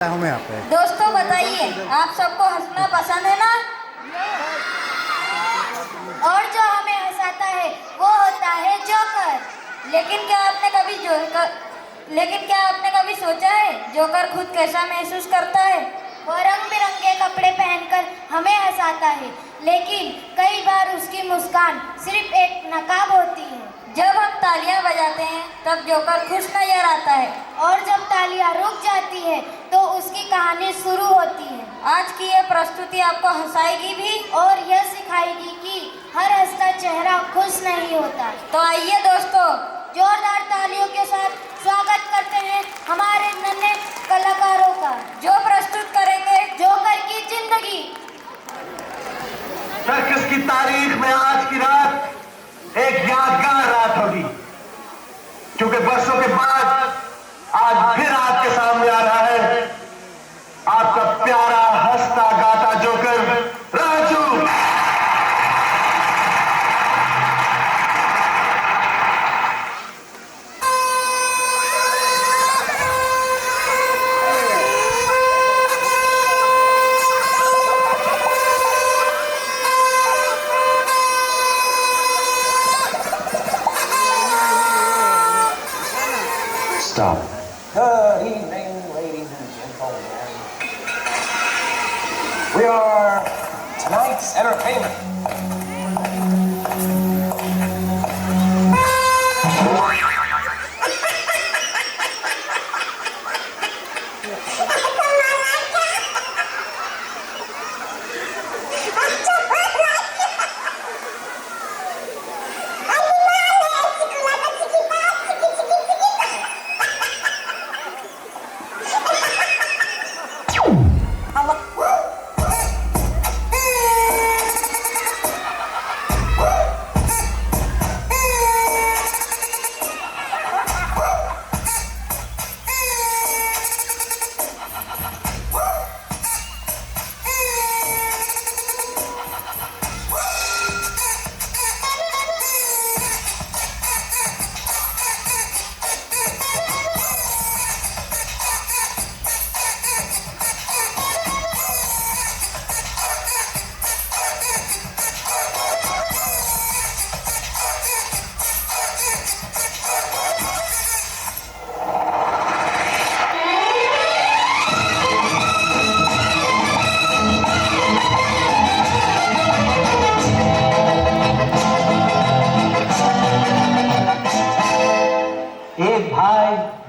हूँ मैं यहाँ पे। दोस्तों बताइए, आप सबको हंसना पसंद है ना? और जो हमें हंसाता है वो होता है जोकर। लेकिन क्या आपने कभी सोचा है जोकर खुद कैसा महसूस करता है? वो रंग बिरंगे कपड़े पहनकर हमें हंसाता है, लेकिन कई बार उसकी मुस्कान सिर्फ एक नकाब होती है। जब हम तालियां बजाते हैं तब जोकर खुश नजर आता है, और जब तालियां रुक जाती है तो उसकी कहानी शुरू होती है। आज की ये प्रस्तुति आपको हंसाएगी भी और यह सिखाएगी कि हर हंसता चेहरा खुश नहीं होता। तो आइए दोस्तों, जोरदार तालियों के साथ स्वागत करते हैं हमारे नन्हे कलाकारों का, जो प्रस्तुत करेंगे जोकर की जिंदगी। सर्कस की तारीख में आज की रात एक यादगार रात होगी, क्योंकि वर्षों के बाद आज फिर आपके सामने आ रहा है आपका प्यारा हंसता गाता joker Raju. Stop. Good evening, ladies and gentlemen. We are tonight's entertainment.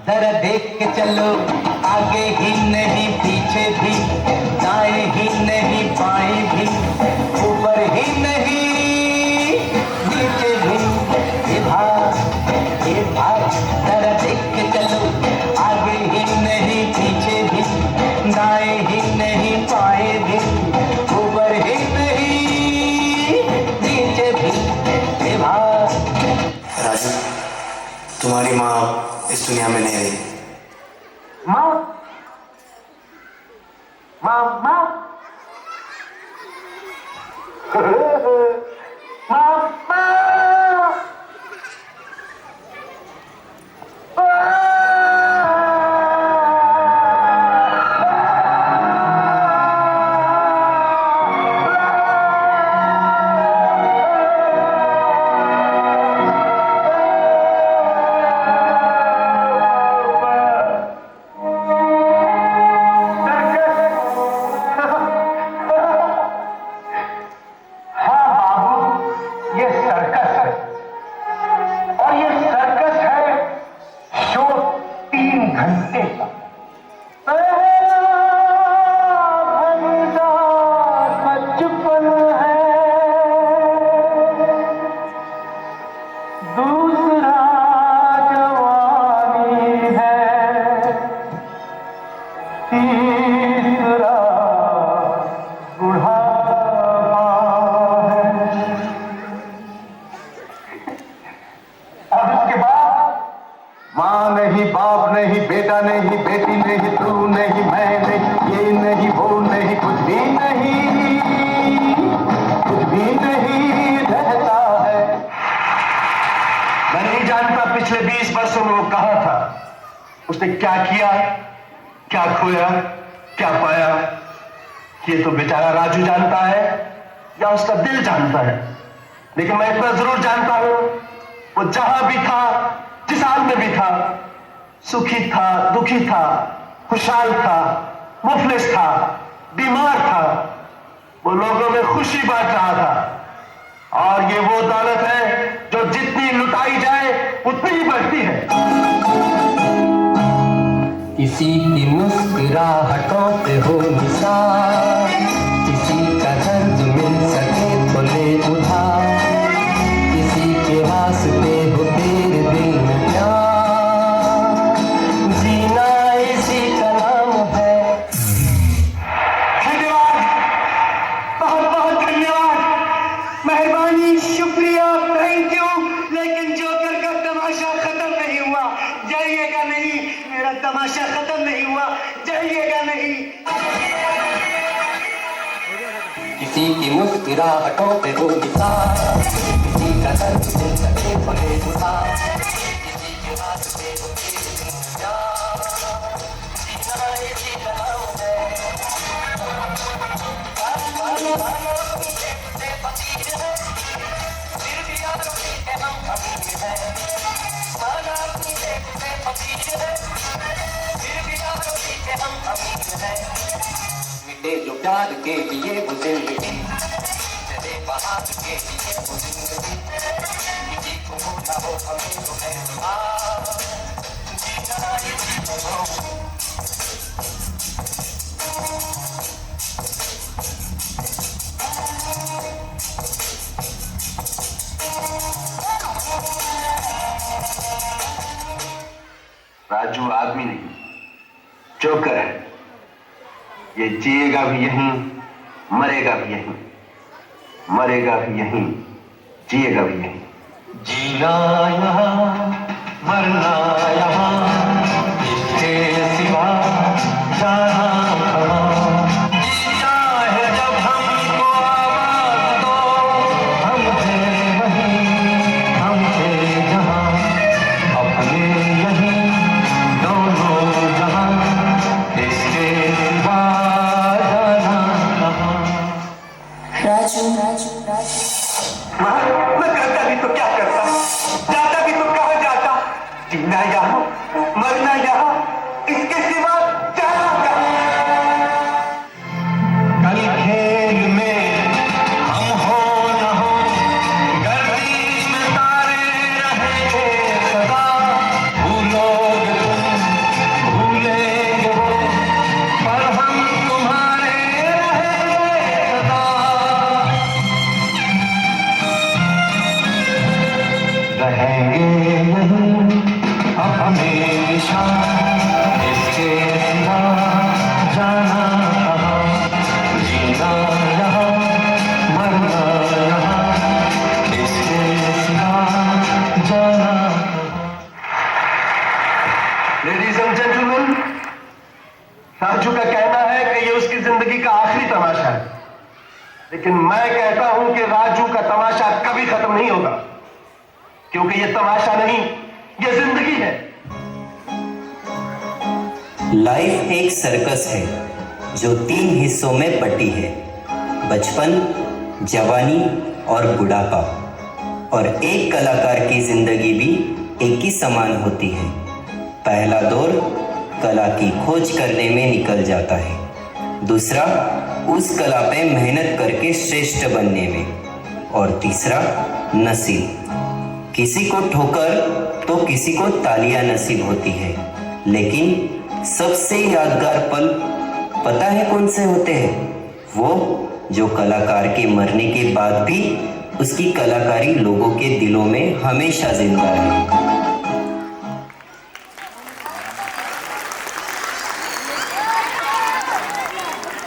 जरा देख के चलो, आगे ही नहीं पीछे भी, दाएं ही नहीं बाएं भी, ऊपर ही नहीं नीचे भी। ये भाई जरा देख के चलो, आगे ही नहीं पीछे भी, दाएं ही नहीं बाएं भी, ऊपर ही नहीं नीचे भी। ये भाई राजू, तुम्हारी माँ इस दुनिया में नहीं रही। माँ माँ माँ बाप नहीं, बेटा नहीं, बेटी नहीं, तू नहीं, मैं नहीं, ये नहीं, वो नहीं, कुछ भी नहीं रहता है। मैं नहीं जानता पिछले 20 वर्षों में वो कहाँ था, उसने क्या किया, क्या खोया। क्या पाया? ये तो बेचारा राजू जानता है या उसका दिल जानता है, लेकिन मैं इतना जरूर जानता हूं, वो जहां भी था, जिस हाल में भी था, सुखी था, दुखी था, खुशहाल था, मुफलिस था, बीमार था, वो लोगों में खुशी बांट रहा था। और ये वो दौलत है जो जितनी लुटाई जाए उतनी ही बढ़ती है। किसी की मुस्कुराहटों पे हो निशान, किसी का दर्द मिल सके तो ले उधार, किसी के वास्ते हो तेरे दिल में प्यार, जीना इसी का नाम है। धन्यवाद, बहुत बहुत धन्यवाद, मेहरबानी, शुक्रिया, थैंक यू। लेकिन जोकर का तमाशा खत्म नहीं हुआ, जाइएगा नहीं, मेरा तमाशा खत्म नहीं हुआ, जाइएगा नहीं। किसी की मुस्कुराहटों पे हो निशान, किसी का दर्द मिल सके तो ले उधार, किसी के वास्ते हो तेरे दिल में प्यार, जीना इसी का नाम है। मिटे जो प्यार के लिए वो जिंदगी, चले बाहर के लिए वो जिंदगी, किसी को ना हो हमें तो है जीना इसी को नाम। राजू आदमी नहीं, जोकर है। ये जिएगा भी यहीं, मरेगा भी यहीं, मरेगा भी यहीं, जिएगा भी यहीं। जीना यहाँ, मरना यहाँ, इसके सिवा जाना कहाँ। जीना है जब हमको आवाज़ दो, हम थे वहीं, हम थे जहाँ, अपने यहीं दोनों जहाँ, इसके सिवा जाना कहाँ। राजू राजू राजू मैं करता भी तो क्या करता, जाता भी तो कहाँ जाता, जीना यहाँ, मरना यहाँ, इसके सिवा जाना कहाँ। कल खेल में हम हो न हो, गर्दिश में तारे रहेंगे सदा, भूलोगे तुम, भूलेंगे वो, पर हम तुम्हारे रहेंगे सदा। रहेंगे यहीं अब हमेशा, इसके सिवा जाना कहाँ। जीना यहाँ, मरना यहाँ, इसके सिवा जाना कहाँ। लेडीज एंड जेंटलमैन, राजू का कहना है कि ये उसकी जिंदगी का आखिरी तमाशा है, लेकिन मैं कहता हूं कि राजू का तमाशा कभी खत्म नहीं होगा, क्योंकि ये तमाशा नहीं, ये जिंदगी है। लाइफ एक सर्कस है जो 3 हिस्सों में बटी है, बचपन, जवानी और बुढ़ापा। और एक कलाकार की जिंदगी भी एक ही समान होती है। पहला दौर कला की खोज करने में निकल जाता है, दूसरा उस कला पे मेहनत करके श्रेष्ठ बनने में, और तीसरा नसीब। किसी को ठोकर तो किसी को तालियां नसीब होती है, लेकिन सबसे यादगार पल पता है कौन से होते हैं? वो जो कलाकार के मरने के बाद भी उसकी कलाकारी लोगों के दिलों में हमेशा जिंदा है।